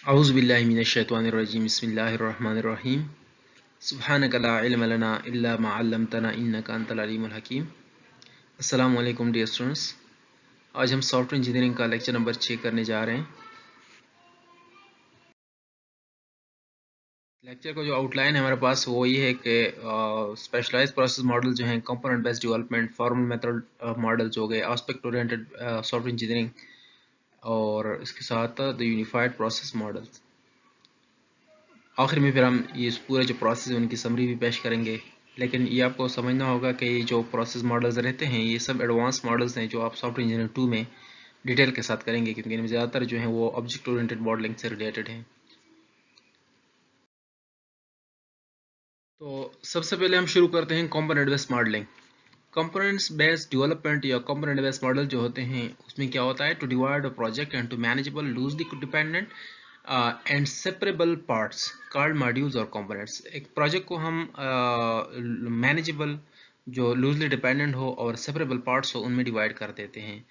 औज़ुबिल्लाहि मिनश्शैतानिर्रजीम बिस्मिल्लाहिर्रहमानिर्रहीम सुब्हानका ला इल्म लना इल्ला मा अल्लमतना इन्नका अंतल अलीमुल हकीम। अस्सलामु अलैकुम डियर स्टूडेंट्स। आज हम सॉफ्टवेयर इंजीनियरिंग का लेक्चर नंबर 6 करने जा रहे हैं। लेक्चर का जो आउटलाइन है हमारे पास वो ये है कि स्पेशलाइज्ड प्रोसेस मॉडल जो हैं, component based development, formal method models हो गए, एस्पेक्ट ओरिएंटेड सॉफ्टवेयर इंजीनियरिंग, और इसके साथ द यूनिफाइड प्रोसेस मॉडल्स। आखिर में फिर हम ये पूरे जो प्रोसेस है उनकी समरी भी पेश करेंगे। लेकिन ये आपको समझना होगा कि ये जो प्रोसेस मॉडल्स रहते हैं ये सब एडवांस मॉडल्स हैं जो आप सॉफ्टवेयर इंजीनियरिंग 2 में डिटेल के साथ करेंगे, क्योंकि इनमें ज़्यादातर जो है वो ऑब्जेक्ट ओरिएंटेड मॉडलिंग से रिलेटेड हैं। तो सबसे पहले हम शुरू करते हैं component based modelling. Components based development या कंपोनेंट बेस्ड मॉडल जो होते हैं उसमें क्या होता है, to divide a project and to manageable loosely dependent and separable parts called modules और कंपोनेंट्स। एक प्रोजेक्ट को हम मैनेजेबल, जो लूजली डिपेंडेंट हो और सेपरेबल पार्ट्स हो उनमें डिवाइड कर देते हैं।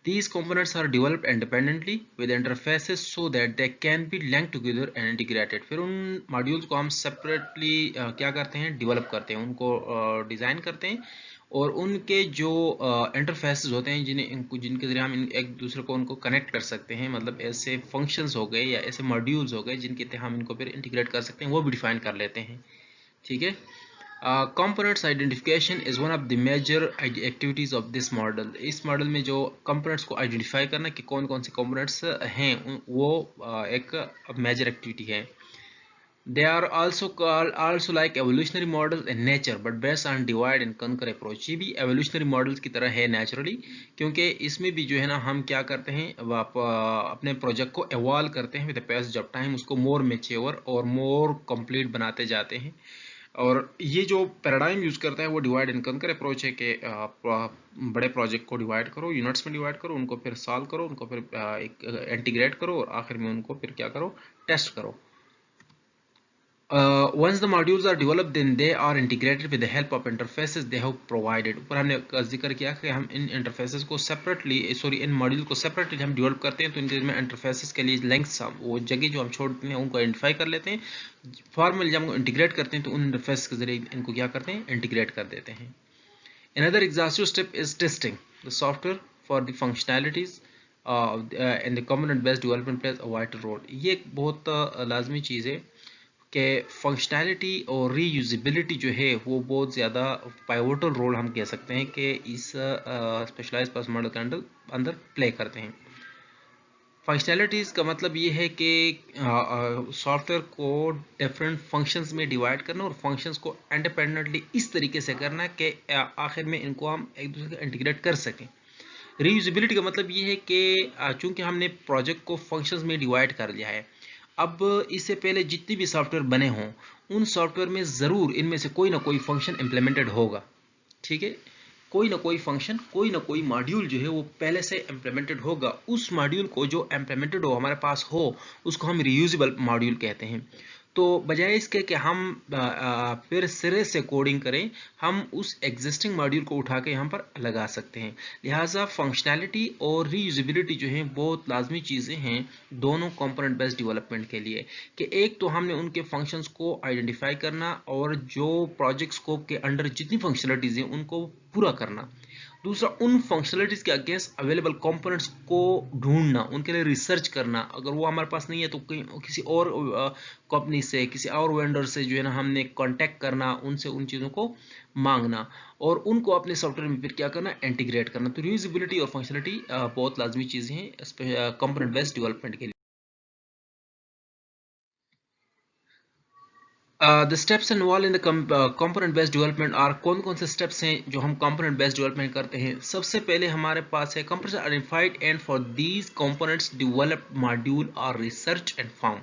These components are developed independently with interfaces so that they can be linked together and integrated। फिर उन मॉड्यूल्स को हम सेपरेटली क्या करते हैं, डेवलप करते हैं, उनको डिज़ाइन करते हैं, और उनके जो इंटरफेसेस होते हैं जिनके ज़रिए हम एक दूसरे को उनको कनेक्ट कर सकते हैं, मतलब ऐसे फंक्शंस हो गए या ऐसे मॉड्यूल्स हो गए जिनके तहत हम इनको फिर इंटीग्रेट कर सकते हैं, वो भी डिफाइन कर लेते हैं। ठीक है। Components identification is one of the major activities of this model। इस मॉडल में जो components को आइडेंटिफाई करना कि कौन कौन से components हैं वो एक मेजर एक्टिविटी है। They are also called also like evolutionary models in nature but based on divide and conquer approach। ये भी evolutionary models की तरह है naturally, क्योंकि इसमें भी जो है ना हम क्या करते हैं, अपने प्रोजेक्ट को evolve करते हैं with the passage of time, उसको more mature और more complete बनाते जाते हैं। और ये जो पैराडाइम यूज करता है वो डिवाइड एंड कंकर अप्रोच है कि आप बड़े प्रोजेक्ट को डिवाइड करो, यूनिट्स में डिवाइड करो, उनको फिर सॉल्व करो, उनको फिर एक इंटीग्रेट करो और आखिर में उनको फिर क्या करो, टेस्ट करो। Once the modules are developed then they are integrated with the help of interfaces they have provided। ऊपर हमने जिक्र किया कि हम इन इंटरफेसेस को सेपरेटली इन मॉड्यूल को सेपरेटली हम डेवलप करते हैं, तो इनके में इंटरफेसेस के लिए लिंक्स, वो जगह जो हम छोड़ते हैं उनको आइडेंटिफाई कर लेते हैं। फॉर्मली जब हम इंटीग्रेट करते हैं तो उन इंटरफेस के जरिए इनको क्या करते हैं, इंटीग्रेट कर देते हैं। Another exhaustive step is testing the software for the functionalities and the component based development plays a vital role। ये एक बहुत लाजमी चीज़ है कि फंक्शनैलिटी और रीयूजिबिलिटी जो है वो बहुत ज़्यादा पाइवोटल रोल हम कह सकते हैं कि इस स्पेशलाइज्ड प्रोसेस मॉडल के अंदर प्ले करते हैं। फंक्शनैलिटीज़ का मतलब ये है कि सॉफ्टवेयर को डिफरेंट फंक्शंस में डिवाइड करना और फंक्शंस को इंडिपेंडेंटली इस तरीके से करना कि आखिर में इनको हम एक दूसरे से इंटीग्रेट कर सकें। रीयूजिबिलिटी का मतलब ये है कि चूंकि हमने प्रोजेक्ट को फंक्शंस में डिवाइड कर लिया है, अब इससे पहले जितने भी सॉफ्टवेयर बने हों उन सॉफ्टवेयर में ज़रूर इनमें से कोई ना कोई फंक्शन इम्प्लीमेंटेड होगा। ठीक है, कोई ना कोई फंक्शन, कोई ना कोई मॉड्यूल जो है वो पहले से इम्प्लीमेंटेड होगा। उस मॉड्यूल को जो इम्प्लीमेंटेड हो, हमारे पास हो, उसको हम रीयूजेबल मॉड्यूल कहते हैं। तो बजाय इसके कि हम फिर सिरे से कोडिंग करें, हम उस एग्जिस्टिंग मॉड्यूल को उठा के यहाँ पर लगा सकते हैं। लिहाजा फंक्शनैलिटी और रीयूजेबिलिटी जो है बहुत लाजमी चीज़ें हैं दोनों कंपोनेंट बेस्ड डेवलपमेंट के लिए, कि एक तो हमने उनके फंक्शंस को आइडेंटिफाई करना और जो प्रोजेक्ट स्कोप के अंडर जितनी फंक्शनलिटीज़ हैं उनको पूरा करना। दूसरा, उन फंक्शनलिटीज़ के अगेंस्ट अवेलेबल कंपोनेंट्स को ढूंढना, उनके लिए रिसर्च करना। अगर वो हमारे पास नहीं है तो कहीं किसी और कंपनी से, किसी और वेंडर से जो है ना हमने कांटेक्ट करना, उनसे उन चीज़ों को मांगना और उनको अपने सॉफ्टवेयर में फिर क्या करना, इंटीग्रेट करना। तो रीयूजेबिलिटी और फंक्शनलिटी बहुत लाजमी चीज़ें हैं कंपोनेंट बेस्ड डेवलपमेंट के लिए। The steps involve in the component based development are, कौन कौन से स्टेप्स हैं जो हम कंपोनेंट बेस्ड डेवलपमेंट करते हैं। सबसे पहले हमारे पास है components identified and for these components develop module और रिसर्च एंड फाउंड।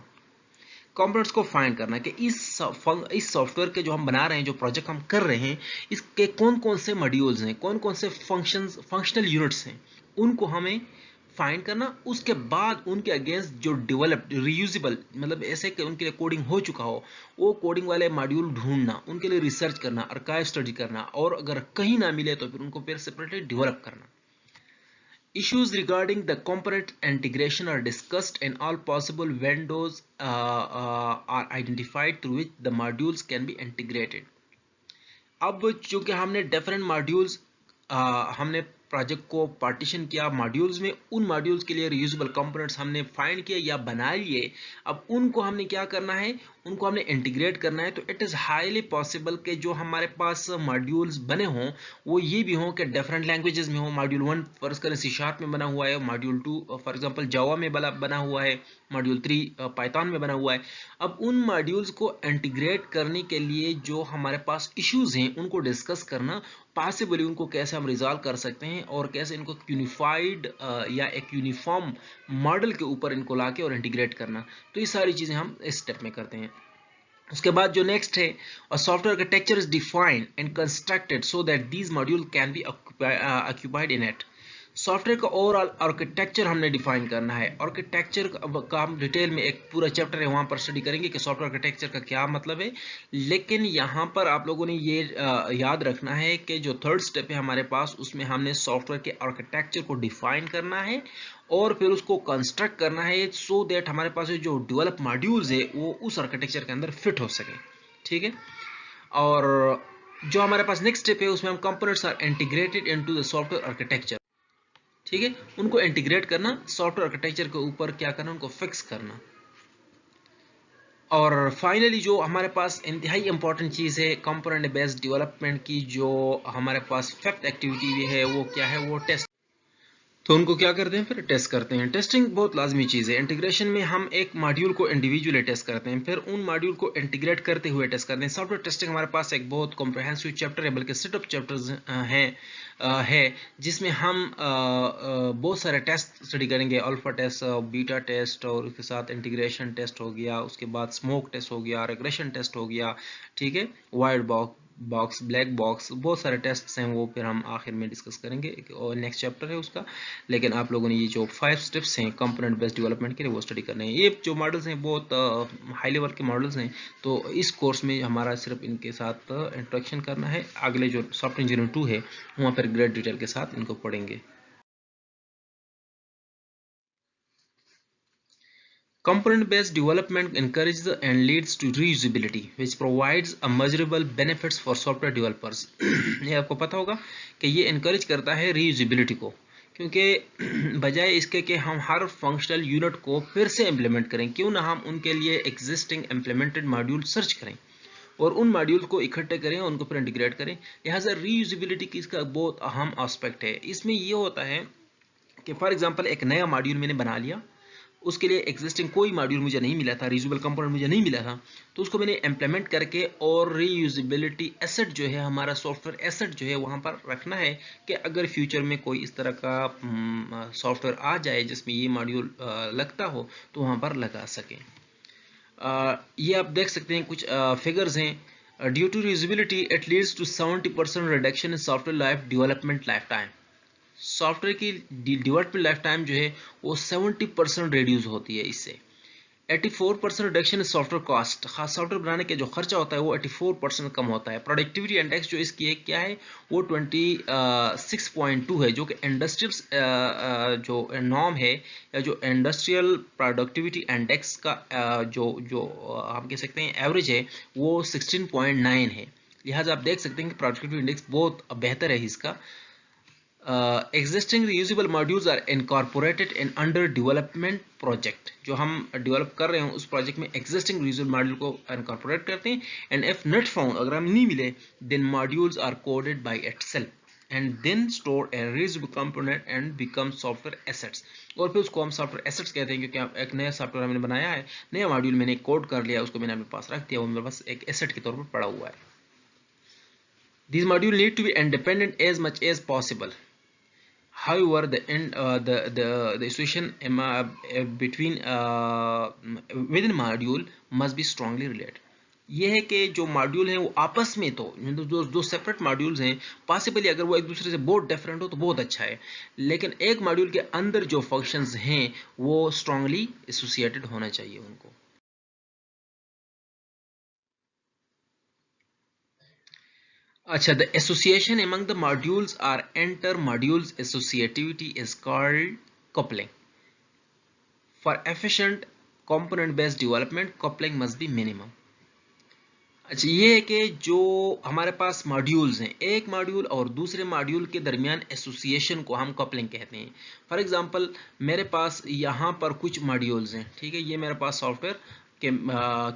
कंपोनेंट्स को फाइंड करना कि इस सॉफ्टवेयर के जो हम बना रहे हैं, जो प्रोजेक्ट हम कर रहे हैं, इसके कौन कौन से मॉड्यूल्स हैं, कौन कौन से फंक्शनल यूनिट्स हैं, उनको हमें फाइंड करना। उसके बाद उनके अगेंस्ट जो डेवलप्ड रीयूजेबल, मतलब ऐसे कि उनके लिए कोडिंग हो चुका हो, वो कोडिंग वाले मॉड्यूल ढूंढना, उनके लिए रिसर्च करना, आर्काइव स्टडी करना, और अगर कहीं ना मिले तो फिर उनको फिर सेपरेटली डेवलप करना। Issues regarding the component integration are discussed and all possible windows are identified through which the modules can be integrated. अब चूंकि हमने डिफरेंट मॉड्यूल्स हमने प्रोजेक्ट को पार्टीशन किया मॉड्यूल्स में, उन मॉड्यूल्स के लिए रियूजेबल कंपोनेंट्स हमने फाइंड किए या बना लिए। अब उनको हमने क्या करना है, उनको हमने इंटीग्रेट करना है। तो इट इज़ हाईली पॉसिबल कि जो हमारे पास मॉड्यूल्स बने हों वो ये भी हों कि डिफरेंट लैंग्वेजेस में हो। मॉड्यूल 1 फर्ज करें सी शार्प में बना हुआ है, मॉड्यूल 2 फॉर एग्जांपल जावा में बना हुआ है, मॉड्यूल 3 पाइथन में बना हुआ है। अब उन मॉड्यूल्स को इंटीग्रेट करने के लिए जो हमारे पास इश्यूज हैं उनको डिस्कस करना, पॉसिबली उनको कैसे हम रिजॉल्व कर सकते हैं और कैसे इनको यूनिफाइड या एक यूनिफॉर्म मॉडल के ऊपर इनको लाके और इंटीग्रेट करना। तो ये सारी चीज़ें हम इस स्टेप में करते हैं। उसके बाद जो नेक्स्ट है, software architecture is defined and constructed so that these module can be occupied in it. Software का ओवरऑल आर्किटेक्चर हमने डिफाइन करना है। आर्किटेक्चर का हम डिटेल में एक पूरा चैप्टर है वहाँ पर स्टडी करेंगे कि सॉफ्टवेयर आर्किटेक्चर का क्या मतलब है। लेकिन यहाँ पर आप लोगों ने ये याद रखना है कि जो थर्ड स्टेप है हमारे पास, उसमें हमने सॉफ्टवेयर के आर्किटेक्चर को डिफाइन करना है और फिर उसको कंस्ट्रक्ट करना है सो दैट हमारे पास जो डेवलप मॉड्यूल्स है वो उस आर्किटेक्चर के अंदर फिट हो सके। ठीक है। और जो हमारे पास नेक्स्ट स्टेप है उसमें हम components are integrated into the software architecture. ठीक है, उनको इंटीग्रेट करना, सॉफ्टवेयर आर्किटेक्चर के ऊपर क्या करना, उनको फिक्स करना। और फाइनली जो हमारे पास इंतहाई इंपॉर्टेंट चीज़ है कंपोनेंट बेस्ड डेवलपमेंट की, जो हमारे पास फिफ्थ एक्टिविटी है वो क्या है, वो टेस्ट। तो उनको क्या करते हैं, फिर टेस्ट करते हैं। टेस्टिंग बहुत लाजमी चीज़ है। इंटीग्रेशन में हम एक मॉड्यूल को इंडिविजुअली टेस्ट करते हैं, फिर उन मॉड्यूल को इंटीग्रेट करते हुए टेस्ट करते हैं। सॉफ्टवेयर टेस्टिंग हमारे पास एक बहुत कॉम्प्रहेंसिव चैप्टर है, बल्कि सेट ऑफ चैप्टर्स है जिसमें हम बहुत सारे टेस्ट स्टडी करेंगे। अल्फा टेस्ट, बीटा टेस्ट, और उसके साथ इंटीग्रेशन टेस्ट हो गया, उसके बाद स्मोक टेस्ट हो गया, रिग्रेशन टेस्ट हो गया। ठीक है, वाइट बॉक्स, ब्लैक बॉक्स, बहुत सारे टेस्ट्स हैं, वो फिर हम आखिर में डिस्कस करेंगे और नेक्स्ट चैप्टर है उसका। लेकिन आप लोगों ने ये जो 5 स्टेप्स हैं कंपोनेंट बेस्ड डेवलपमेंट के लिए वो स्टडी करने हैं। ये जो मॉडल्स हैं बहुत हाई लेवल के मॉडल्स हैं, तो इस कोर्स में हमारा सिर्फ इनके साथ इंट्रोडक्शन करना है। अगले जो सॉफ्टवेयर इंजीनियरिंग 2 है वहाँ पर ग्रेट डिटेल के साथ इनको पढ़ेंगे। Component-based development encourages and leads to reusability, which provides a measurable benefits for software developers. ये आपको पता होगा कि ये encourage करता है reusability को, क्योंकि बजाय इसके कि हम हर फंक्शनल यूनिट को फिर से इम्प्लीमेंट करें, क्यों ना हम उनके लिए एग्जिस्टिंग इम्प्लीमेंटेड मॉड्यूल सर्च करें और उन मॉड्यूल को इकट्ठे करें और उनको फिर इंटीग्रेट करें। लिहाजा रीयूजिबिलिटी की इसका बहुत अहम एस्पेक्ट है। इसमें ये होता है कि फॉर एग्जांपल एक नया मॉड्यूल मैंने बना लिया, उसके लिए एग्जिस्टिंग कोई मॉड्यूल मुझे नहीं मिला था, रीयूजेबल कंपोनेंट मुझे नहीं मिला था, तो उसको मैंने इम्प्लीमेंट करके और रीयूजेबिलिटी एसेट जो है, हमारा सॉफ्टवेयर एसेट जो है वहाँ पर रखना है कि अगर फ्यूचर में कोई इस तरह का सॉफ्टवेयर आ जाए जिसमें ये मॉड्यूल लगता हो तो वहाँ पर लगा सकें। ये आप देख सकते हैं कुछ फिगर्स हैं। Due to reusability it leads to 70% reduction in software life development life time. Software की डेवलपमेंट लाइफ टाइम जो है वो 70% रिड्यूस होती है इससे। 84% रिडक्शन सॉफ्टवेयर कॉस्ट, खास सॉफ्टवेयर बनाने के जो खर्चा होता है वो 84% कम होता है। प्रोडक्टिविटी इंडेक्स जो इसकी है क्या है, वो 26.2 है, जो कि इंडस्ट्रियल जो नॉर्म है या जो इंडस्ट्रियल प्रोडक्टिविटी इंडेक्स का जो हम कह सकते हैं एवरेज है वो 16.9 है। लिहाजा आप देख सकते हैं कि प्रोडक्टिविटी इंडेक्स बहुत बेहतर है इसका। Existing reusable modules are incorporated in under development project। जो हम डेवलप कर रहे हैं उस प्रोजेक्ट में existing reusable module को incorporate करते हैं। and if not found, अगर हम नहीं मिले, then modules are coded by itself and then stored as reusable component and become software assets। और फिर उसको हम software assets कहते हैं, क्योंकि एक नया सॉफ्टवेयर हमने बनाया है, नया मॉड्यूल मैंने कोड कर लिया, उसको मैंने अपने पास रख दिया, वो मेरे पास एक एसेट के तौर पर पड़ा हुआ है। These modules need to be independent as much as possible। However, the association between within module must be strongly related। ये है कि जो मॉड्यूल हैं वो आपस में, तो जो सेपरेट मॉड्यूल्स हैं पॉसिबली अगर वो एक दूसरे से बहुत डिफरेंट हो तो बहुत अच्छा है, लेकिन एक मॉड्यूल के अंदर जो फंक्शंस हैं वो स्ट्रांगली एसोसिएटेड होना चाहिए उनको। अच्छा, the association among the modules or inter modules associativity is called coupling. For efficient component based development, coupling must be minimum. अच्छा, ये है कि जो हमारे पास मॉड्यूल्स हैं, एक मॉड्यूल और दूसरे मॉड्यूल के दरमियान एसोसिएशन को हम कपलिंग कहते हैं। फॉर एग्जांपल, मेरे पास यहाँ पर कुछ मॉड्यूल्स हैं, ठीक है, ये मेरे पास सॉफ्टवेयर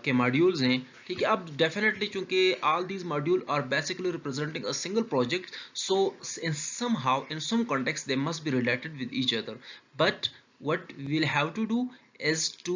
के मॉड्यूल्स हैं, ठीक है। अब डेफिनेटली चूंकि all these module are basically representing a single project, so in somehow in some context they must be related with each other, but what we'll have to do is to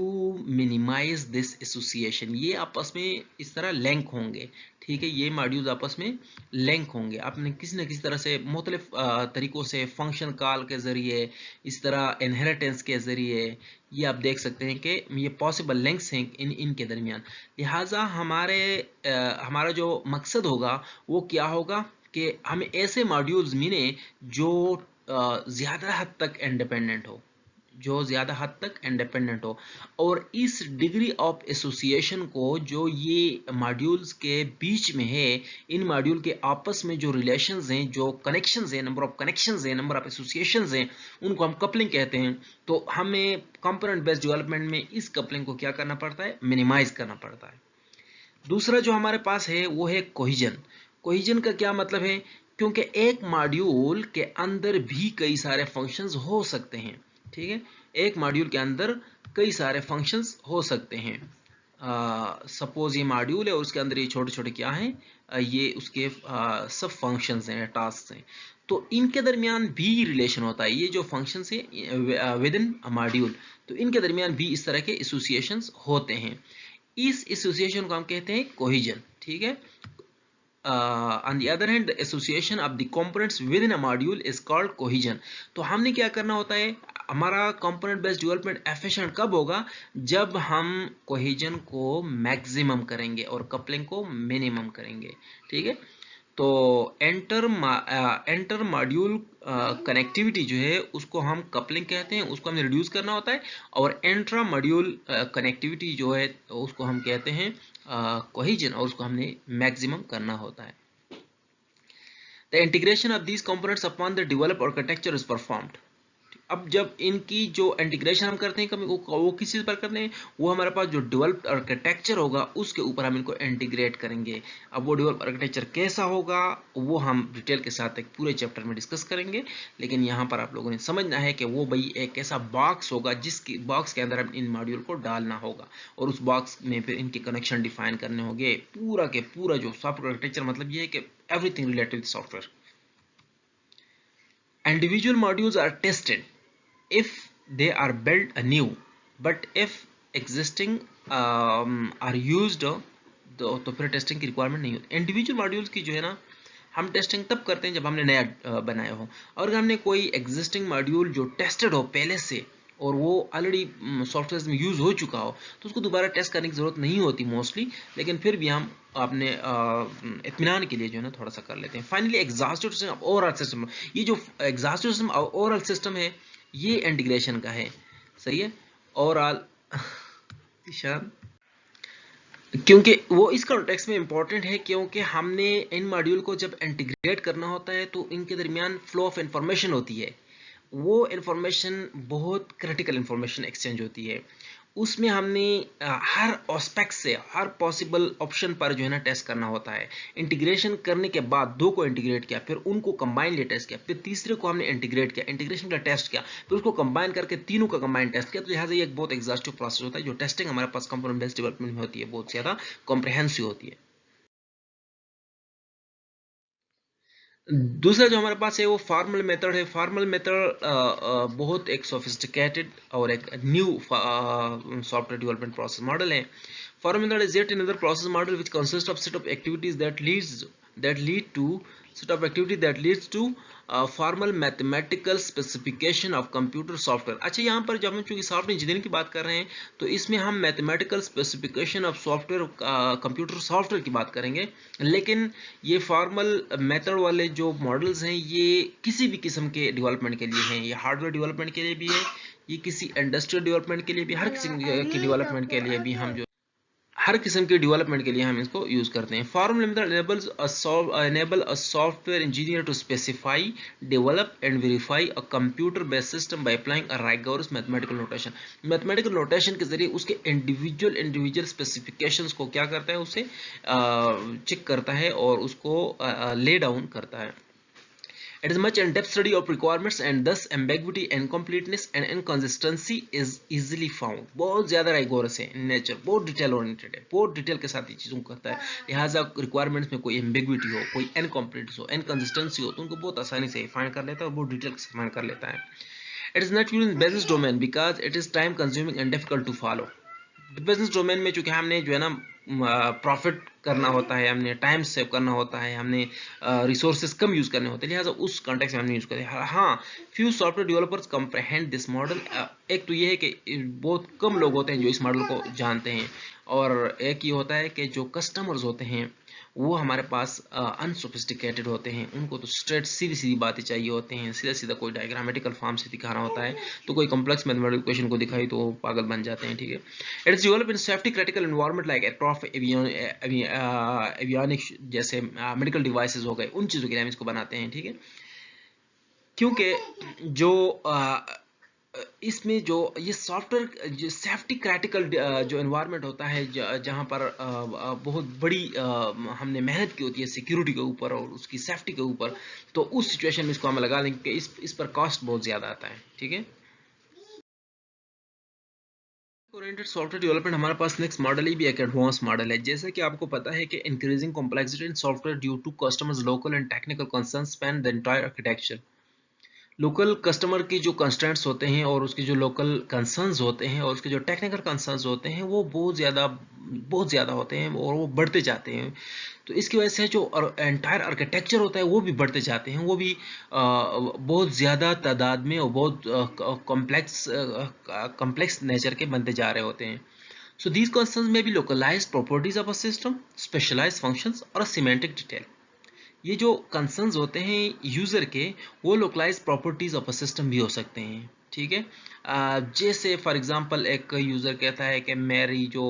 minimize this association. ये आपस में इस तरह link होंगे, ठीक है, ये modules आपस में लिंक होंगे। आपने किसी न किसी तरह से मुख्तलिफ तरीकों से फंक्शन कॉल के ज़रिए, इस तरह इनहेरिटेंस के ज़रिए, ये आप देख सकते हैं कि ये पॉसिबल लिंक्स हैं इनके दरमियान। लिहाजा हमारा जो मकसद होगा वो क्या होगा कि हमें ऐसे मॉड्यूल्स मिले जो ज़्यादा हद तक इंडिपेंडेंट हो, और इस डिग्री ऑफ एसोसिएशन को जो ये मॉड्यूल्स के बीच में है, इन मॉड्यूल के आपस में जो रिलेशंस हैं, जो कनेक्शंस हैं, नंबर ऑफ कनेक्शंस हैं, नंबर ऑफ एसोसिएशंस हैं, उनको हम कपलिंग कहते हैं। तो हमें कंपोनेंट बेस्ड डेवलपमेंट में इस कपलिंग को क्या करना पड़ता है, मिनिमाइज करना पड़ता है। दूसरा जो हमारे पास है वो है कोहिजन। कोहिजन का क्या मतलब है, क्योंकि एक मॉड्यूल के अंदर भी कई सारे फंक्शंस हो सकते हैं, ठीक है, एक मॉड्यूल के अंदर कई सारे फंक्शंस हो सकते हैं। सपोज ये मॉड्यूल है और उसके अंदर ये छोटे छोटे क्या हैं, ये उसके सब फंक्शंस हैं, टास्क हैं, तो इनके दरमियान भी रिलेशन होता है। ये जो फंक्शंस है विद इन मॉड्यूल, तो इनके दरमियान भी इस तरह के एसोसिएशंस होते हैं। इस एसोसिएशन को हम कहते हैं कोहिजन, ठीक है। On the other hand, the association of the components within a module is called cohesion. तो हमने क्या करना होता है, हमारा component based development efficient कब होगा, जब हम cohesion को maximum करेंगे और coupling को minimum करेंगे, ठीक है। तो एंटर मॉड्यूल कनेक्टिविटी जो है उसको हम कपलिंग कहते हैं, उसको हमें रिड्यूस करना होता है, और इंट्रा मॉड्यूल कनेक्टिविटी जो है उसको हम कहते हैं कोहिजन, और उसको हमने मैक्सिमम करना होता है। The integration of these components upon the develop architecture is performed. अब जब इनकी जो इंटीग्रेशन हम करते हैं, कभी वो किस चीज़ पर करते हैं, वो हमारे पास जो डेवलप्ड आर्किटेक्चर होगा उसके ऊपर हम इनको इंटीग्रेट करेंगे। अब वो डेवलप आर्किटेक्चर कैसा होगा वो हम डिटेल के साथ एक पूरे चैप्टर में डिस्कस करेंगे, लेकिन यहाँ पर आप लोगों ने समझना है कि वो भाई एक ऐसा बॉक्स होगा जिसकी बॉक्स के अंदर हम इन मॉड्यूल को डालना होगा, और उस बॉक्स में फिर इनके कनेक्शन डिफाइन करने होंगे। पूरा के पूरा जो सॉफ्टवेयर आर्किटेक्चर मतलब ये है कि everything related with software. Individual modules are tested if they are built anew, but if existing are used, तो फिर टेस्टिंग की रिक्वायरमेंट नहीं होती। इंडिविजुअल मॉड्यूल्स की जो है ना, हम टेस्टिंग तब करते हैं जब हमने नया बनाया हो, और अगर हमने कोई एग्जिस्टिंग मॉड्यूल जो टेस्टेड हो पहले से और वो ऑलरेडी सॉफ्टवेयर में यूज़ हो चुका हो, तो उसको दोबारा टेस्ट करने की ज़रूरत नहीं होती मोस्टली, लेकिन फिर भी हम अपने इत्मीनान के लिए जो है ना थोड़ा सा कर लेते हैं। Finally exhaustive system, overall system, ये जो एग्जॉस्टिव सिस्टम ओवरऑल सिस्टम है ये इंटीग्रेशन का है, सही है, ओवरऑल क्योंकि वो इस कॉन्टेक्स्ट में इंपॉर्टेंट है, क्योंकि हमने इन मॉड्यूल को जब इंटीग्रेट करना होता है तो इनके दरमियान फ्लो ऑफ इंफॉर्मेशन होती है, वो इंफॉर्मेशन बहुत क्रिटिकल इंफॉर्मेशन एक्सचेंज होती है, उसमें हमने हर एस्पेक्ट से हर पॉसिबल ऑप्शन पर जो है ना टेस्ट करना होता है। इंटीग्रेशन करने के बाद दो को इंटीग्रेट किया, फिर उनको कंबाइनली टेस्ट किया, फिर तीसरे को हमने इंटीग्रेट किया, इंटीग्रेशन का टेस्ट किया, फिर उसको कंबाइन करके तीनों का कंबाइन टेस्ट किया। तो लिहाजा ये एक बहुत एग्जॉस्टिव प्रोसेस होता है। जो टेस्टिंग हमारे पास कंपोनेंट बेस्ड डेवलपमेंट में होती है बहुत ज़्यादा कॉम्प्रिहेंसिव होती है। दूसरा जो हमारे पास है वो फॉर्मल मेथड है। फॉर्मल मेथड बहुत एक सोफिस्टिकेटेड और एक new software development process model है। Formal method is yet another process model which consist of set of activities that leads to formal mathematical specification of computer software। अच्छा, यहाँ पर जब हम चूंकि सॉफ्टवेयर इंजीनियरिंग की बात कर रहे हैं तो इसमें हम mathematical specification of software computer software की बात करेंगे, लेकिन ये फॉर्मल मेथड वाले जो मॉडल्स हैं ये किसी भी किस्म के डेवलपमेंट के लिए हैं। ये हार्डवेयर डेवलपमेंट के लिए भी है, ये किसी इंडस्ट्रियल डेवलपमेंट के लिए भी, हर किसी के डेवलपमेंट के लिए भी हम जो हर किस्म के डेवलपमेंट के लिए हम इसको यूज करते हैं। Form limiter enable a software engineer to specify, develop and verify a computer based system by applying a rigorous mathematical notation। Mathematical notation के जरिए उसके इंडिविजुअल स्पेसिफिकेशंस को क्या करता है, उसे चेक करता है और उसको ले डाउन करता है। It is much in-depth study of requirements and thus ambiguity, incompleteness and inconsistency is easily found। बहुत ज़्यादा rigorous है in nature, बहुत डिटेल ओरिएंटेड है, बहुत डिटेल के साथ ये चीज़ों को करता है। लिहाजा रिक्वायरमेंट्स में कोई ambiguity हो, कोई incompleteness हो, inconsistency हो, तो उनको बहुत आसानी से फाइंड कर लेता है और बहुत डिटेल के साथ फाइंड कर लेता है। It is not used in business domain because it is time consuming and difficult to follow। Business domain में चूंकि हमने जो है ना प्रॉफिट करना होता है, हमने टाइम सेव करना होता है, हमने रिसोर्सेज कम यूज करने होते हैं, लिहाजा उस कॉन्टेक्स्ट में हमने यूज करते हैं। हाँ, few software developers comprehend this model. एक तो ये है कि बहुत कम लोग होते हैं जो इस मॉडल को जानते हैं, और एक ये होता है कि जो कस्टमर्स होते हैं वो हमारे पास अनसोफिस्टिकेटेड होते हैं, उनको तो स्ट्रेट सीधी सीधी बातें चाहिए होते हैं, सीधा सीधा कोई डायग्रामेटिकल फॉर्म से दिखाना होता है, तो कोई कॉम्प्लेक्स मैथमेटिकल इक्वेशन को दिखाई तो पागल बन जाते हैं। ठीक है। It is develop in safety critical environment like aircraft, avionics जैसे मेडिकल डिवाइसेस हो गए, उन चीज़ों के लिए हम इसको बनाते हैं। ठीक है। क्योंकि जो इसमें जो ये सॉफ्टवेयर जो सेफ्टी क्रिटिकल जो एनवायरनमेंट होता है, जहाँ पर बहुत बड़ी हमने मेहनत की होती है सिक्योरिटी के ऊपर और उसकी सेफ्टी के ऊपर, तो उस सिचुएशन में इसको हम लगा लेंगे कि इस पर कॉस्ट बहुत ज़्यादा आता है। ठीक है। ओरिएंटेड सॉफ्टवेयर डेवलपमेंट हमारे पास नेक्स्ट मॉडल ही भी एक एडवांस मॉडल है। जैसा कि आपको पता है कि increasing complexity in software due to customers local and technical concerns span the entire architecture. Local customer की जो कंस्ट्रेंट्स होते हैं और उसके जो लोकल कंसर्न्स होते हैं और उसके जो टेक्निकल कंसर्न्स होते हैं वो बहुत ज़्यादा होते हैं और वो बढ़ते जाते हैं। तो इसकी वजह से जो एंटायर आर्किटेक्चर होता है वो भी बढ़ते जाते हैं, वो भी बहुत ज़्यादा तादाद में और बहुत कॉम्प्लेक्स नेचर के बनते जा रहे होते हैं। So these concerns may be localized properties of a system, specialized functions और semantic detail। ये जो कंसर्न्स होते हैं यूज़र के, वो localise properties of a system भी हो सकते हैं। ठीक है। जैसे फॉर एग्जांपल एक यूज़र कहता है कि मेरी जो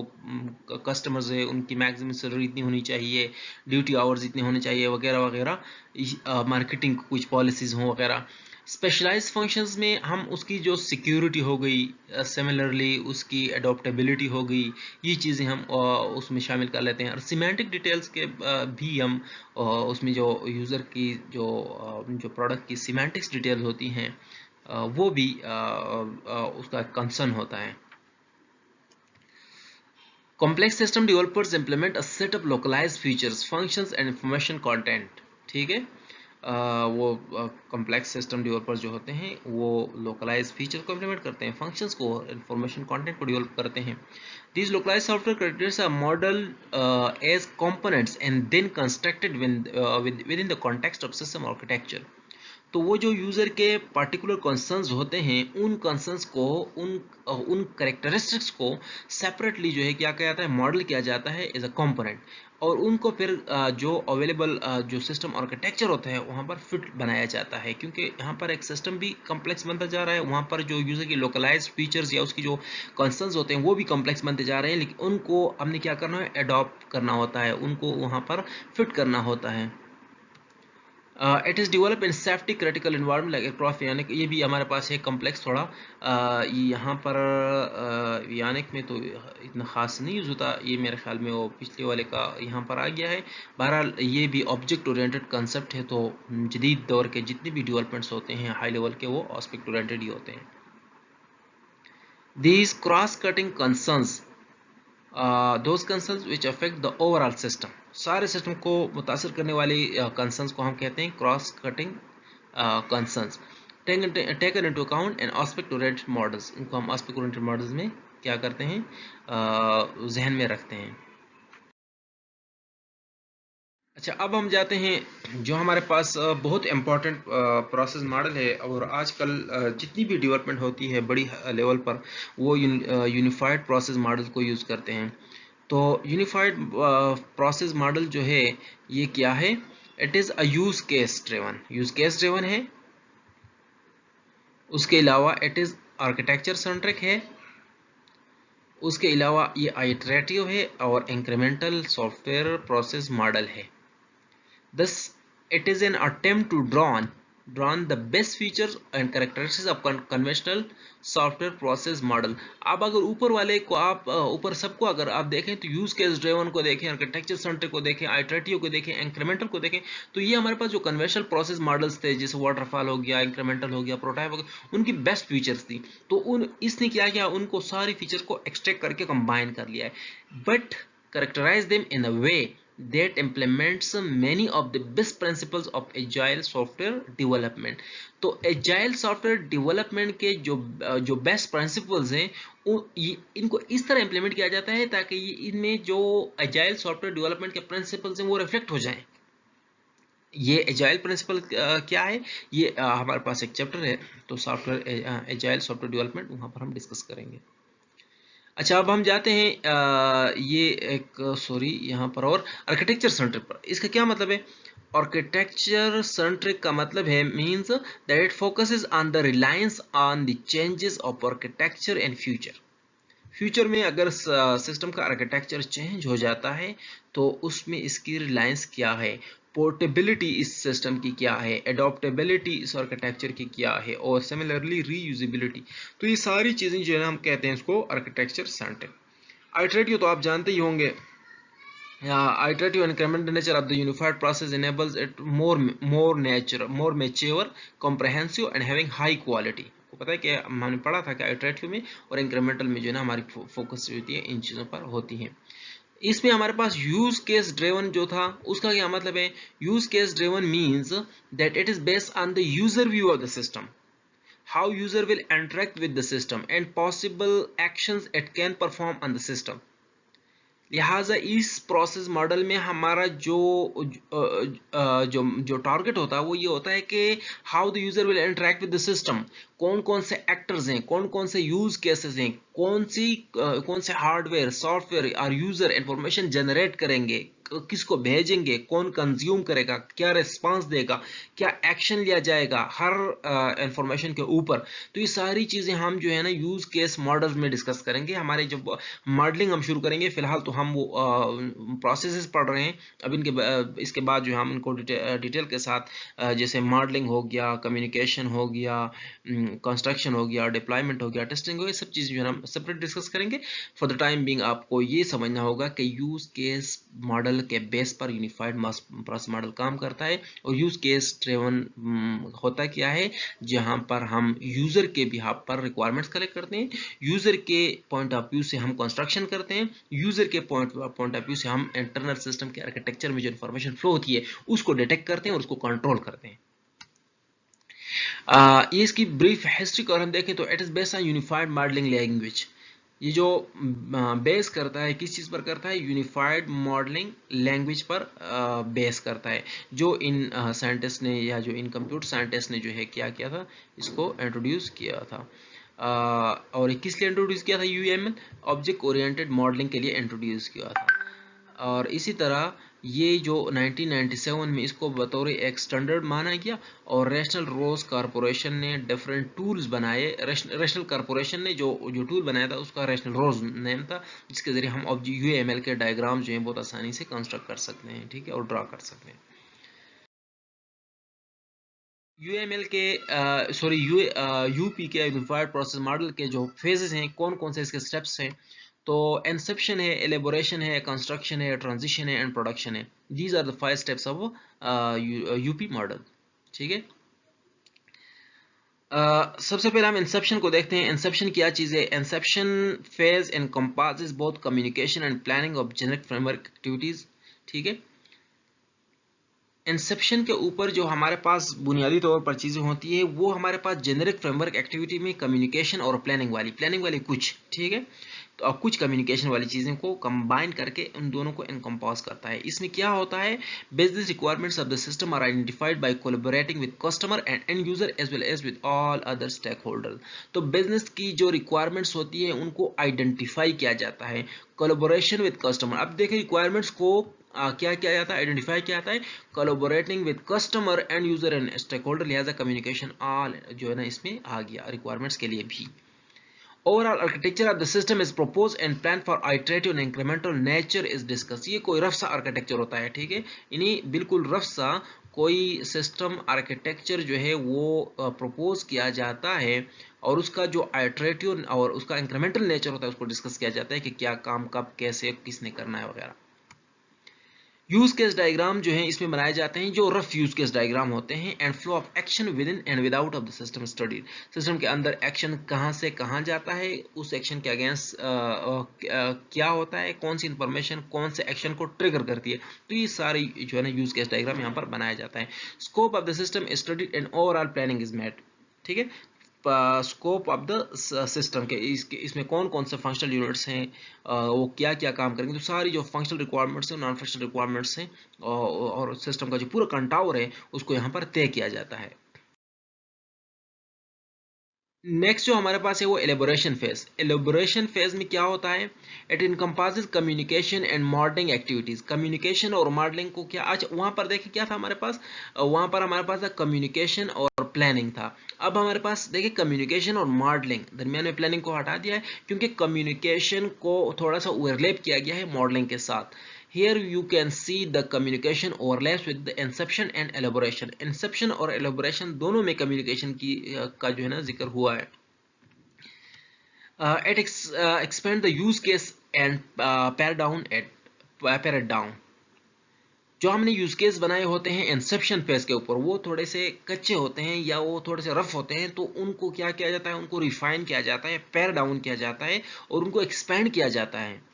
कस्टमर्स है उनकी मैक्सिमम सैलरी इतनी होनी चाहिए, ड्यूटी आवर्स इतने होने चाहिए वगैरह वगैरह, मार्केटिंग कुछ पॉलिसीज़ हों वगैरह। स्पेशलाइज्ड फंक्शंस में हम उसकी जो सिक्योरिटी हो गई, सिमिलरली उसकी अडोप्टेबिलिटी हो गई, ये चीज़ें हम उसमें शामिल कर लेते हैं। और सिमेंटिक डिटेल्स के भी हम उसमें जो यूज़र की जो प्रोडक्ट की सिमेंटिक्स डिटेल्स होती हैं वो भी उसका कंसर्न होता है। Complex system developers implement a set of localised features, functions and information content. ठीक है। वो कॉम्प्लेक्स सिस्टम डेवलपर जो होते हैं वो लोकलाइज फीचर को इम्प्लीमेंट करते हैं, फंक्शंस को, इंफॉर्मेशन कंटेंट को डेवलप करते हैं। These localized software characters are modeled as components and then constructed within the context of system architecture। तो वो जो यूज़र के पार्टिकुलर कंसर्न्स होते हैं उन कंसर्न्स को, उन करेक्टरिस्टिक्स को सेपरेटली जो है क्या किया जाता है, मॉडल किया जाता है एज अ कंपोनेंट, और उनको फिर जो अवेलेबल जो सिस्टम आर्किटेक्चर होता है वहाँ पर फिट बनाया जाता है। क्योंकि यहाँ पर एक सिस्टम भी कम्प्लेक्स बनता जा रहा है, वहाँ पर जो यूज़र की लोकलाइज्ड फीचर्स या उसकी जो कंसर्न्स होते हैं वो भी कम्प्लेक्स बनते जा रहे हैं, लेकिन उनको हमने क्या करना है, अडॉप्ट करना होता है, उनको वहाँ पर फिट करना होता है। It is develop in safety critical environment like aircraft, यानी कि ये भी हमारे पास है कम्प्लेक्स थोड़ा। यहाँ पर यानिक में तो इतना ख़ास नहीं यूज़ होता, ये मेरे ख्याल में वो पिछले वाले का यहाँ पर आ गया है। बहरहाल ये भी ऑब्जेक्ट ओरिएंटेड कंसेप्ट है, तो जदीद दौर के जितने भी डेवलपमेंट्स होते हैं हाई लेवल के वो ऑब्जेक्ट ओरिएंटेड ही होते हैं। These cross-cutting concerns, those concerns which affect the overall system, सारे सिस्टम को मुतासर करने वाली कंसर्न्स को हम कहते हैं cross cutting concerns. Taken into account and aspect oriented models, इनको हम एस्पेक्ट ओरिएंटेड मॉडल्स में क्या करते हैं, जहन में रखते हैं। अच्छा, अब हम जाते हैं जो हमारे पास बहुत इम्पॉर्टेंट प्रोसेस मॉडल है, और आजकल जितनी भी डेवलपमेंट होती है बड़ी लेवल पर वो यूनिफाइड प्रोसेस मॉडल को यूज़ करते हैं। तो यूनिफाइड प्रोसेस मॉडल जो है ये क्या है, it is a use case driven है। उसके अलावा इट इज़ आर्किटेक्चर सेंट्रिक है, उसके अलावा ये आइटरेटिव है और इंक्रीमेंटल सॉफ्टवेयर प्रोसेस मॉडल है। Thus, it is an attempt to draw the best features and characteristics of conventional software process model। अब अगर ऊपर वाले को आप ऊपर सबको अगर आप देखें तो यूज केस ड्रिवन को देखें, आर्किटेक्चर सेंट्रिक को देखें, आइटरेटिव को देखें, इंक्रीमेंटल को देखें, तो ये हमारे पास जो कन्वेंशनल प्रोसेस मॉडल्स थे जैसे वाटरफॉल हो गया, इंक्रीमेंटल हो गया, प्रोटोटाइप हो गया, उनकी बेस्ट फीचर्स थी। तो उन इसने क्या किया, उनको सारी फीचर्स को एक्सट्रैक्ट करके कंबाइन कर लिया है, but characterize them in a way that implements many of the best principles of agile software development। तो agile software development के जो best principles हैं इनको इस तरह implement किया जाता है ताकि ये इनमें जो agile software development के principles हैं वो reflect हो जाएं। ये agile principle क्या है, ये हमारे पास एक चैप्टर है, तो सॉफ्टवेयर agile software development वहां पर हम डिस्कस करेंगे। अच्छा, अब हम जाते हैं ये एक सॉरी यहाँ पर और आर्किटेक्चर सेंट्रिक पर। इसका क्या मतलब है? आर्किटेक्चर सेंट्रिक का मतलब है means that it focuses on the reliance on the changes of architecture and future में अगर सिस्टम का आर्किटेक्चर चेंज हो जाता है तो उसमें इसकी रिलायंस क्या है, पोर्टेबिलिटी इस सिस्टम की क्या है, एडॉप्टेबिलिटी इस आर्किटेक्चर की क्या है, और सिमिलरली रीयूजेबिलिटी। तो ये सारी चीजें जो है हम कहते हैं इसको आर्किटेक्चर सेंट्रिक। आइटरेटिव तो आप जानते ही होंगे, iterative and incremental nature of the unified process enables it more mature, comprehensive and having high quality। आपको पता है कि हमने पढ़ा था कि आइटरेटिव में और इंक्रीमेंटल में जो है ना हमारी फोकस होती है इन चीज़ों पर होती है। इसमें हमारे पास यूज केस ड्रिवन जो था उसका क्या मतलब है? Use case driven means that it is based on the user view of the system, how user will interact with the system and possible actions it can perform on the system। लिहाजा इस process model में हमारा जो target होता है वो ये होता है कि how the user will interact with the system, कौन कौन से एक्टर्स हैं, कौन कौन से यूज केसेस हैं, कौन से हार्डवेयर सॉफ्टवेयर और यूजर इंफॉर्मेशन जनरेट करेंगे, किसको भेजेंगे, कौन कंज्यूम करेगा, क्या रिस्पांस देगा, क्या एक्शन लिया जाएगा हर इंफॉर्मेशन के ऊपर। तो ये सारी चीज़ें हम जो है ना यूज केस मॉडल में डिस्कस करेंगे। हमारे जब मॉडलिंग हम शुरू करेंगे, फिलहाल तो हम वो प्रोसेसेस पढ़ रहे हैं, अब इसके बाद जो है हम इनको डिटेल के साथ जैसे मॉडलिंग हो गया, कम्युनिकेशन हो गया, कंस्ट्रक्शन हो गया, डिप्लॉयमेंट हो गया, टेस्टिंग हो गया, सब चीज़ जो है हम सेपरेट डिस्कस करेंगे। फॉर द टाइम बिंग आपको ये समझना होगा कि यूज केस मॉडल के बेस पर यूनिफाइड प्रोसेस मॉडल काम करता है, और यूज केस ड्रिवन होता क्या है, जहां पर हम यूजर के बिहाफ पर रिक्वायरमेंट्स कलेक्ट करते हैं, यूजर के पॉइंट ऑफ व्यू से हम कंस्ट्रक्शन करते हैं, यूजर के पॉइंट ऑफ व्यू से हम इंटरनल सिस्टम के आर्किटेक्चर में जो इंफॉर्मेशन फ्लो होती है उसको डिटेक्ट करते हैं और उसको कंट्रोल करते हैं। ये इसकी ब्रीफ हिस्ट्री को हम देखें तो it is based on unified modelling language. ये जो बेस करता है किस चीज़ पर करता है? यूनिफाइड मॉडलिंग लैंग्वेज पर बेस करता है, जो इन साइंटिस्ट ने या जो इन कंप्यूटर साइंटिस्ट ने जो है क्या किया था, इसको इंट्रोड्यूस किया था। और किस लिए इंट्रोड्यूस किया था? यूएमएल, ऑब्जेक्ट ओरिएंटेड मॉडलिंग के लिए इंट्रोड्यूस किया था। और इसी तरह ये जो 1997 में इसको बतौर एक स्टैंडर्ड माना गया, और रैशनल रोज कॉरपोरेशन ने डिफरेंट टूल्स बनाए। रैशनल कॉरपोरेशन ने जो टूल बनाया था उसका रैशनल रोज नेम था, जिसके जरिए हम ऑब्जेक्ट यूएमएल के डायग्राम जो हैं बहुत आसानी से कंस्ट्रक्ट कर सकते हैं, ठीक है, और ड्रा कर सकते हैं। यूएमएल के यूपी के यूनिफाइड प्रोसेस मॉडल के जो फेजेस हैं, कौन कौन से इसके स्टेप्स हैं? तो इंसेप्शन है, एलेबोरेशन है, कंस्ट्रक्शन है, ट्रांजिशन है एंड प्रोडक्शन है। These are the 5 steps of UP model, ठीक है। सबसे पहले हम इंसेप्शन को देखते हैं। इंसेप्शन क्या चीज़ है? Inception phase encompasses both communication and planning of generic framework activities, ठीक है। इंसेप्शन के ऊपर जो हमारे पास बुनियादी तौर पर चीज़ें होती है वो हमारे पास जेनेरिक फ्रेमवर्क एक्टिविटी में कम्युनिकेशन और प्लानिंग वाली कुछ, ठीक है। तो अब कुछ कम्युनिकेशन वाली चीज़ों को कंबाइन करके उन दोनों को एनकम्पोज करता है। इसमें क्या होता है? Business requirements of the system are identified by collaborating with customer and end user as well as with all other stakeholder. तो बिजनेस की जो रिक्वायरमेंट्स होती है उनको आइडेंटिफाई किया जाता है, कोलैबोरेशन विद कस्टमर। अब देखें रिक्वायरमेंट्स को क्या किया जाता है, आइडेंटिफाई किया जाता है, collaborating with customer and user and stakeholder. लिहाजा कम्युनिकेशन ऑल जो है ना इसमें आ गया रिक्वायरमेंट्स के लिए भी। Overall architecture of the system is proposed and planned for iterative and incremental nature is discussed. ये कोई रफ सा आर्किटेक्चर होता है, ठीक है, इन्हीं बिल्कुल रफ सा कोई सिस्टम आर्किटेक्चर जो है वो प्रपोज किया जाता है और उसका जो आइटरेटिव और उसका इंक्रीमेंटल नेचर होता है उसको डिस्कस किया जाता है कि क्या काम कब कैसे किसने करना है वगैरह। यूज केस डायग्राम जो है इसमें बनाए जाते हैं जो रफ यूज केस डायग्राम होते हैं and flow of action with in and without of the system study. System के अंदर एक्शन कहां से कहां जाता है, उस एक्शन के अगेंस्ट क्या होता है, कौन सी इंफॉर्मेशन कौन से एक्शन को ट्रिगर करती है, तो ये सारी जो है ना यूज केस डायग्राम यहाँ पर बनाया जाता है। Scope of the system studied and overall planning is made, ठीक है, स्कोप ऑफ द सिस्टम के इसमें कौन कौन से फंक्शनल यूनिट्स हैं, वो क्या क्या काम करेंगे, तो सारी जो फंक्शनल रिक्वायरमेंट्स हैं नॉन फंक्शनल रिक्वायरमेंट्स हैं और सिस्टम का जो पूरा कंटावर है उसको यहाँ पर तय किया जाता है। नेक्स्ट जो हमारे पास है वो एलेबोरेशन फेज। एलेबोरेशन फेज में क्या होता है, it encompasses communication and modelling activities. Communication और मॉडलिंग को क्या, आज वहां पर देखिए क्या था हमारे पास, वहां पर हमारे पास कम्युनिकेशन और प्लानिंग था। अब हमारे पास देखिए कम्युनिकेशन और मॉडलिंग, दरमियान में प्लानिंग को हटा दिया है क्योंकि कम्युनिकेशन को थोड़ा सा ओवरलैप किया गया है मॉडलिंग के साथ। Here you can see the communication overlaps with the inception and elaboration. Inception और elaboration दोनों में communication की का जो है ना जिक्र हुआ है। It expand the use case and pare down. जो हमने यूज केस बनाए होते हैं इंसेप्शन फेज के ऊपर वो थोड़े से कच्चे होते हैं या वो थोड़े से रफ होते हैं, तो उनको क्या किया जाता है, उनको रिफाइन किया जाता है, पैर डाउन किया जाता है और उनको एक्सपेंड किया जाता है।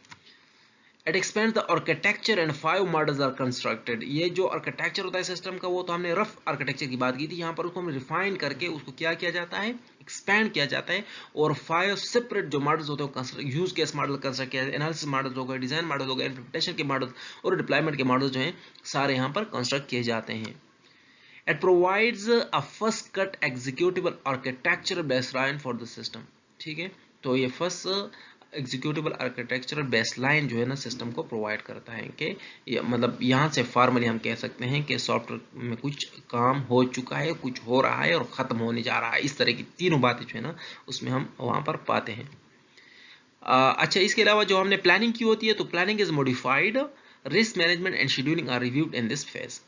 It expands the architecture and 5 models are constructed. ये जो आर्किटेक्चर होता है सिस्टम का वो तो हमने रफ आर्किटेक्चर की बात की थी, यहाँ पर उसको हम रिफाइन करके उसको क्या किया जाता है, एक्सपैंड किया जाता है और 5 सेपरेट जो मॉडल्स होते हैं यूज केस मॉडल कंस्ट्रक्ट किया, एनालिसिस मॉडल हो गए, डिजाइन मॉडल हो गए, इंप्लीमेंटेशन के मॉडल और डिप्लॉयमेंट के मॉडल जो हैं सारे यहाँ पर कंस्ट्रक्ट किए जाते हैं। It provides a first cut executable architectural baseline for the system, ठीक है, तो ये फर्स्ट एग्जीक्यूटिबल आर्किटेक्चरल बेसलाइन जो है ना सिस्टम को प्रोवाइड करता है कि मतलब यहाँ से फॉर्मली हम कह सकते हैं कि सॉफ्टवेयर में कुछ काम हो चुका है, कुछ हो रहा है और ख़त्म होने जा रहा है, इस तरह की तीनों बातें जो है ना उसमें हम वहाँ पर पाते हैं। अच्छा, इसके अलावा जो हमने प्लानिंग की होती है तो planning is modified, risk management and scheduling are reviewed in this phase.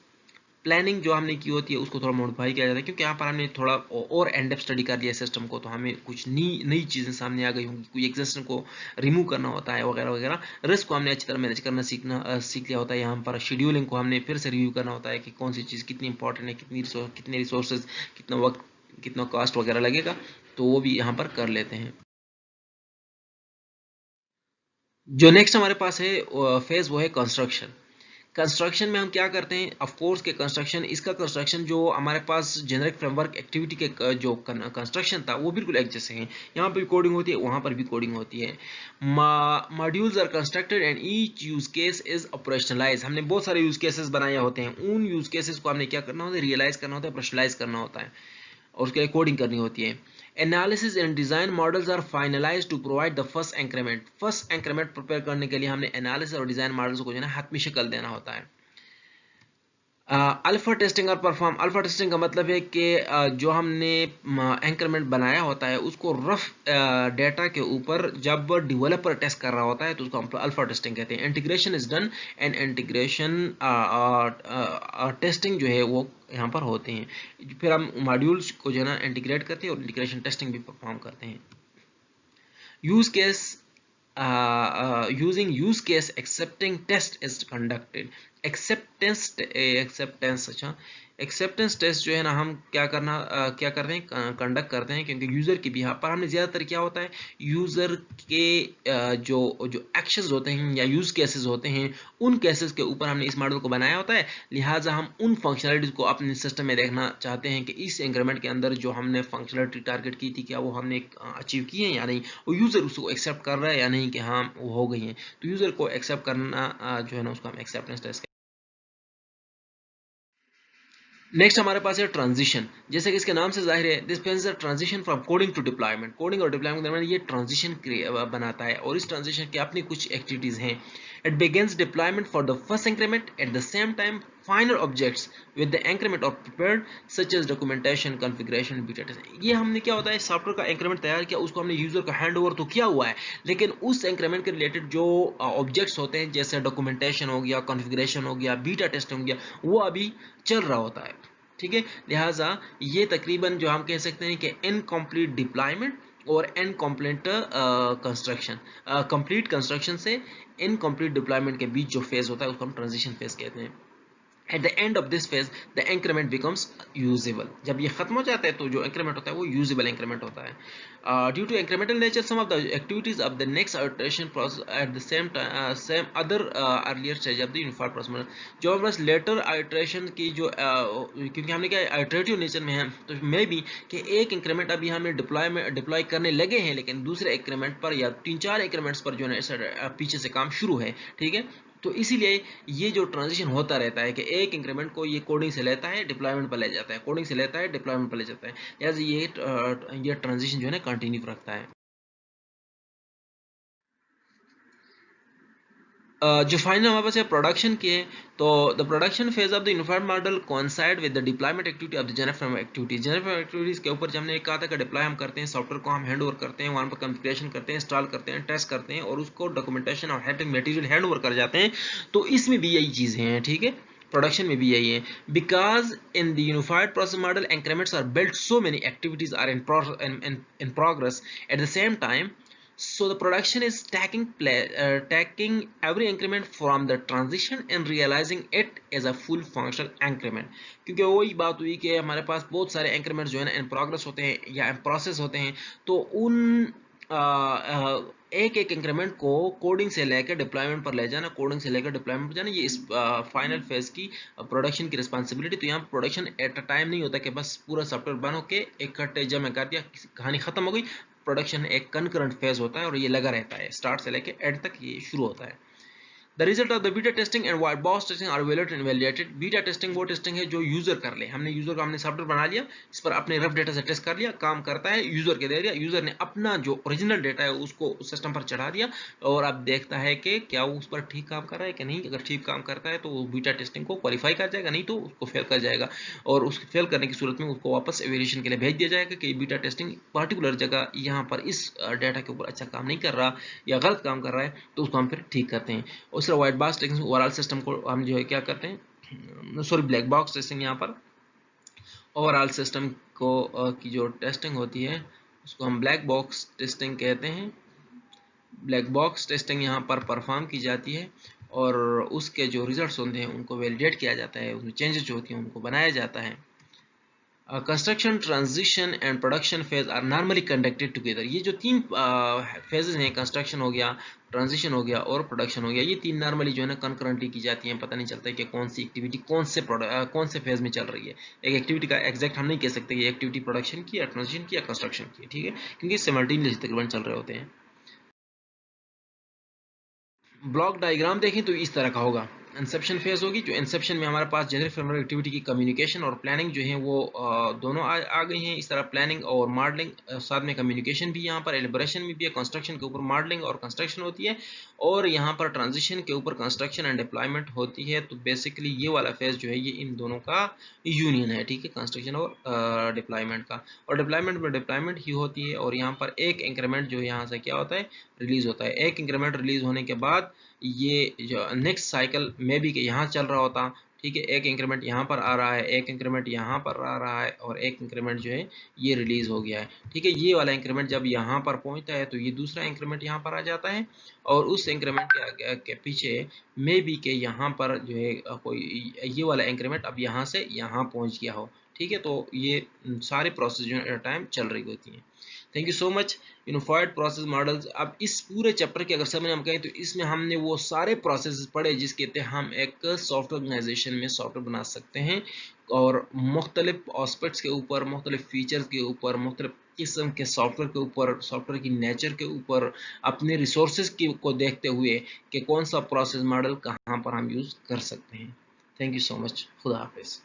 Planning जो हमने की होती है उसको थोड़ा मॉडिफाई किया जाता है क्योंकि यहाँ पर हमने थोड़ा और एंड डेप्थ स्टडी कर लिया सिस्टम को, तो हमें कुछ नई चीज़ें सामने आ गई होंगी, कोई एग्जिस्टिंग को रिमूव करना होता है वगैरह वगैरह। रिस्क को हमने अच्छी तरह मैनेज करना सीख लिया होता है। यहाँ पर शेड्यूलिंग को हमने फिर से रिव्यू करना होता है कि कौन सी चीज़ कितनी इंपॉर्टेंट है, कितने रिसोर्सेज, कितना वक्त, कितना कॉस्ट वगैरह लगेगा, तो वो भी यहाँ पर कर लेते हैं। जो नेक्स्ट हमारे पास है फेज वो है कंस्ट्रक्शन। कंस्ट्रक्शन में हम क्या करते हैं, ऑफ कोर्स के कंस्ट्रक्शन, इसका कंस्ट्रक्शन जो हमारे पास जेनरिक फ्रेमवर्क एक्टिविटी के जो कंस्ट्रक्शन था वो बिल्कुल एक जैसे हैं, यहाँ पर भी कोडिंग होती है वहाँ पर भी कोडिंग होती है। Modules are constructed and each use case is operationalize. हमने बहुत सारे यूज केसेस बनाए होते हैं, उन यूज केसेस को हमने क्या करना होता है, रियलाइज करना होता है, ऑपरेशनलाइज करना होता है और उसके लिए कोडिंग करनी होती है। Analysis and design models are finalised to provide the first increment. First increment prepare करने के लिए हमने एनालिसिस और डिजाइन मॉडल्स को जो है हाथ में शक्ल देना होता है। अल्फा टेस्टिंग और परफॉर्म। अल्फा टेस्टिंग का मतलब है कि जो हमने इंक्रीमेंट बनाया होता है उसको रफ डेटा के ऊपर जब डेवलपर टेस्ट कर रहा होता है तो उसको हम अल्फा टेस्टिंग कहते हैं। Integration is done and integration testing जो है वो यहाँ पर होते हैं। फिर हम मॉड्यूल्स को जो है ना इंटीग्रेट करते हैं और इंटीग्रेशन टेस्टिंग भी परफॉर्म करते हैं। Use case using use case accepting test is conducted। Acceptance अच्छा एक्सेप्टेंस टेस्ट जो है ना हम क्या करते हैं, कंडक्ट करते हैं क्योंकि यूज़र की बिहाफ पर हमने ज़्यादातर क्या होता है, यूज़र के जो एक्शंस होते हैं या यूज़ केसेस होते हैं उन केसेस के ऊपर हमने इस मॉडल को बनाया होता है। लिहाजा हम उन फंक्शनलिटीज़ को अपने सिस्टम में देखना चाहते हैं कि इस इंक्रीमेंट के अंदर जो हमने फंक्शनलिटी टारगेट की थी क्या वो हमने अचीव की है या नहीं, और यूज़र उसको एक्सेप्ट कर रहा है या नहीं कि हाँ वो हो गई हैं। तो यूज़र को एक्सेप्ट करना जो है ना उसको हम एक्सेप्टेंस टेस्ट। नेक्स्ट हमारे पास है ट्रांजिशन। जैसे कि इसके नाम से जाहिर है, this spans transition from coding to deployment. Coding और डिप्लॉयमेंट के दरमियान ये ट्रांजिशन बनाता है और इस ट्रांजिशन की अपनी कुछ एक्टिविटीज हैं। It begins deployment for the first increment, eight the same time final objects with the increment of prepared such as documentation, configuration, beta testing। ये हमने क्या होता है सॉफ्टवेयर का इंक्रीमेंट तैयार किया, उसको हमने यूजर को हैंड ओवर तो किया हुआ है, लेकिन उस इंक्रीमेंट के रिलेटेड जो ऑब्जेक्ट्स होते हैं जैसे डॉक्यूमेंटेशन हो गया, कॉन्फ़िगरेशन हो गया, बीटा टेस्टिंग हो गया, वो अभी चल रहा होता है। ठीक है, लिहाजा ये तकरीबन जो हम कह सकते हैं कि इनकम्प्लीट डिप्लॉयमेंट और इनकम्प्लीट कंस्ट्रक्शन, कंप्लीट कंस्ट्रक्शन से इनकम्प्लीट डिप्लॉयमेंट के बीच जो फेज होता है उसको हम ट्रांजिशन फेज कहते हैं। At the end of this phase, the increment becomes usable। जब ये खत्म हो जाता है तो जो increment होता है वो usable increment होता है। Due to incremental nature, some of the activities of the next iteration process at the same time, same other earlier stage of the unified process। जो हमारे पास later iteration की जो क्योंकि हमने क्या iterative nature में है तो मे बी कि एक increment अभी हमें डिप्लॉय करने लगे हैं, लेकिन दूसरे increment पर या 3-4 increments पर जो है पीछे से काम शुरू है। ठीक है, तो इसीलिए ये जो ट्रांजिशन होता रहता है कि एक इंक्रीमेंट को ये कोडिंग से लेता है डिप्लॉयमेंट पर ले जाता है, कोडिंग से लेता है डिप्लॉयमेंट पर ले जाता है, लिहाजा ये ट्रांजिशन जो है ना कंटिन्यू रखता है। जो फाइनल हमारे पास है प्रोडक्शन की है, तो the production phase of the unified model coincide with the deployment activity of the general activities. General activities के ऊपर जब हमने कहा था कि डिप्लॉय हम करते हैं, सॉफ्टवेयर को हम हैंड ओवर करते हैं, वहाँ पर कॉन्फ़िगरेशन करते हैं, इंस्टॉल करते हैं, टेस्ट करते हैं और उसको डॉक्यूमेंटेशन और हेल्पिंग मटेरियल हैंड ओवर कर जाते हैं। तो इसमें भी यही चीज़ें हैं। ठीक है, प्रोडक्शन में भी यही है, because in the unified process model increments are built, so many activities are in progress at the same time. So the production is taking every increment from the transition and realizing it as a full functional increment। क्योंकि वही बात हुई कि हमारे पास बहुत सारे increments जो है ना इन प्रोग्रेस होते हैं या इन प्रोसेस होते हैं, तो उन एक एक इंक्रीमेंट को कोडिंग से लेकर डिप्लॉयमेंट पर ले जाना, कोडिंग से लेकर डिप्लॉयमेंट पर जाना, ये इस फाइनल फेज की प्रोडक्शन की रिस्पांसिबिलिटी। तो यहाँ प्रोडक्शन एट अ टाइम नहीं होता कि बस पूरा सॉफ्टवेयर बन होके इकट्ठे जमा कर दिया, कहानी खत्म हो गई। प्रोडक्शन एक कनकरेंट फेज होता है और ये लगा रहता है, स्टार्ट से लेके एंड तक ये शुरू होता है। The result of the beta testing and white box testing are evaluated and validated। beta testing वो टेस्टिंग है जो यूजर कर ले, हमने यूजर को हमने सॉफ्टवेयर बना लिया, इस पर अपने रफ डेटा से टेस्ट कर लिया, काम करता है, यूजर के दे दिया, यूजर ने अपना जो ओरिजिनल डेटा है उसको सिस्टम पर चढ़ा दिया और अब देखता है कि क्या वो उस पर ठीक काम कर रहा है कि नहीं। अगर ठीक काम करता है तो वो बीटा टेस्टिंग को क्वालिफाई कर जाएगा, नहीं तो उसको फेल कर जाएगा और उसको फेल करने की सूरत में उसको वापस एवेल्यूएशन के लिए भेज दिया जाएगा कि बीटा टेस्टिंग पर्टिकुलर जगह यहाँ पर इस डेटा के ऊपर अच्छा काम नहीं कर रहा या गलत काम कर रहा है, तो उसको हम फिर ठीक करते हैं। उस तरह white box testing overall system को हम जो है क्या करते हैं, सॉरी ब्लैक बॉक्स टेस्टिंग, यहाँ पर ओवरऑल सिस्टम को की जो टेस्टिंग होती है उसको हम ब्लैक बॉक्स टेस्टिंग कहते हैं। ब्लैक बॉक्स टेस्टिंग यहाँ पर परफॉर्म की जाती है और उसके जो रिजल्ट्स होते हैं उनको वैलिडेट किया जाता है, उसमें चेंजेस जो होती हैं उनको बनाया जाता है। Construction, transition and production phase are normally conducted together. ये जो तीन फेजेस हैं, कंस्ट्रक्शन हो गया, ट्रांजिशन हो गया और प्रोडक्शन हो गया, ये तीन नॉर्मली जो है ना कंकरेंटली की जाती हैं। पता नहीं चलता है कि कौन सी एक्टिविटी कौन से फेज में चल रही है। एक एक्टिविटी का एग्जैक्ट हम नहीं कह सकते कि एक्टिविटी प्रोडक्शन की या ट्रांजिशन की या कंस्ट्रक्शन की, ठीक है, क्योंकि सिमल्टेनियसली तकरीबन चल रहे होते हैं। ब्लॉक डायग्राम देखें तो इस तरह का होगा। इंसेप्शन फेज होगी, जो इंसेप्शन में हमारे पास जनरल फ्रेमवर्क एक्टिविटी की कम्युनिकेशन और प्लानिंग जो है वो दोनों आ गई हैं। इस तरह प्लानिंग और मॉडलिंग, साथ में कम्युनिकेशन भी यहाँ पर, एलिब्रेशन में भी है। कंस्ट्रक्शन के ऊपर मॉडलिंग और कंस्ट्रक्शन होती है और यहाँ पर ट्रांजिशन के ऊपर कंस्ट्रक्शन एंड डिप्लॉयमेंट होती है। तो बेसिकली ये वाला फेज जो है ये इन दोनों का यूनियन है, ठीक है, कंस्ट्रक्शन और डिप्लॉयमेंट का। और डिप्लॉयमेंट में डिप्लॉयमेंट ही होती है और यहाँ पर एक इंक्रीमेंट जो है यहाँ से क्या होता है, रिलीज होता है। एक इंक्रीमेंट रिलीज होने के बाद ये जो नेक्स्ट साइकिल में भी कि यहाँ चल रहा होता, ठीक है, एक इंक्रीमेंट यहाँ पर आ रहा है, एक इंक्रीमेंट यहाँ पर आ रहा है और एक इंक्रीमेंट जो है ये रिलीज हो गया है, ठीक है। ये वाला इंक्रीमेंट जब यहाँ पर पहुँचता है तो ये दूसरा इंक्रीमेंट यहाँ पर आ जाता है और उस इंक्रीमेंट के पीछे में भी कि यहाँ पर जो है कोई ये वाला इंक्रीमेंट अब यहाँ से यहाँ पहुँच गया हो, ठीक है। तो ये सारे प्रोसेस जो है टाइम चल रही होती हैं। Thank you so much. Unified process models, अब इस पूरे चैप्टर के अगर समझ हम कहें तो इसमें हमने वो सारे प्रोसेस पढ़े जिसके तहत हम एक सॉफ्टवेयर ऑर्गेनाइजेशन में सॉफ्टवेयर बना सकते हैं और मुख्तलिफ एस्पेक्ट्स के ऊपर, मुख्तलिफ फीचर्स के ऊपर, मुख्तलिफ किस्म के सॉफ्टवेयर के ऊपर, सॉफ्टवेयर की नेचर के ऊपर, अपने रिसोर्सेज को देखते हुए कि कौन सा प्रोसेस मॉडल कहाँ पर हम यूज़ कर सकते हैं। Thank you so much. खुदा हाफिज़।